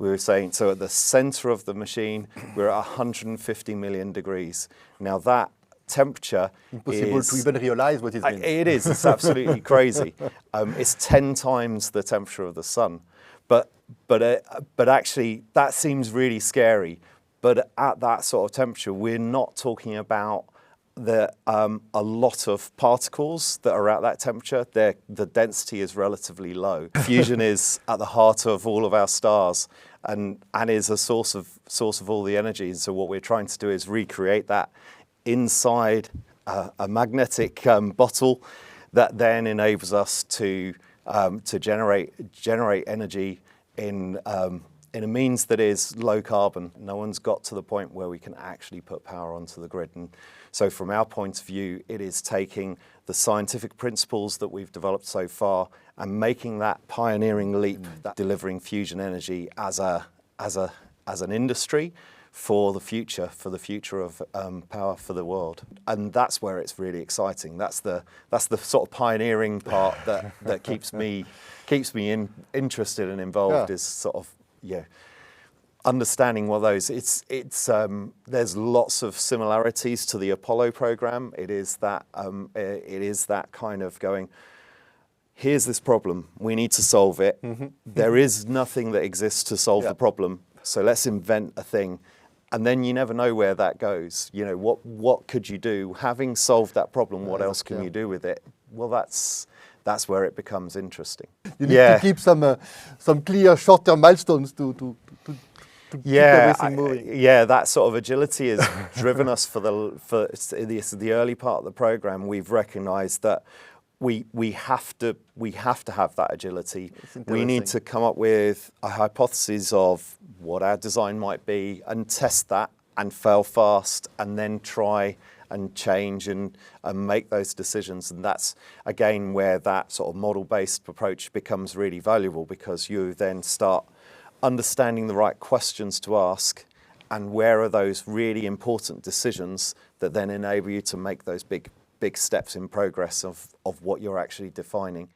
we were saying, so at the center of the machine, we're at 150 million degrees. Now that temperature impossible is, to even realize what it means. It is. It's absolutely crazy. It's 10 times the temperature of the sun. But actually, that seems really scary. But at that sort of temperature, we're not talking about a lot of particles that are at that temperature. The density is relatively low. Fusion is at the heart of all of our stars and is a source of all the energy. And so what we're trying to do is recreate that inside a magnetic bottle that then enables us to generate energy in a means that is low carbon. No one's got to the point where we can actually put power onto the grid. And so from our point of view, it is taking the scientific principles that we've developed so far and making that pioneering leap, that delivering fusion energy as an industry for the future of power for the world. And that's where it's really exciting. That's the sort of pioneering part that keeps me interested and involved. Is sort of understanding what those. There's lots of similarities to the Apollo program. It is that kind of going, here's this problem, we need to solve it. There is nothing that exists to solve the problem, so let's invent a thing. And then you never know where that goes. You know, what could you do? Having solved that problem, what else can you do with it? Well, that's where it becomes interesting. You need to keep some clear short-term milestones to keep everything moving. Yeah, that sort of agility has driven us for the early part of the program. We've recognised that we have to have that agility. We need to come up with a hypothesis of what our design might be and test that and fail fast and then try and change and make those decisions. And that's, again, where that sort of model-based approach becomes really valuable, because you then start understanding the right questions to ask and where are those really important decisions that then enable you to make those big steps in progress of what you're actually defining.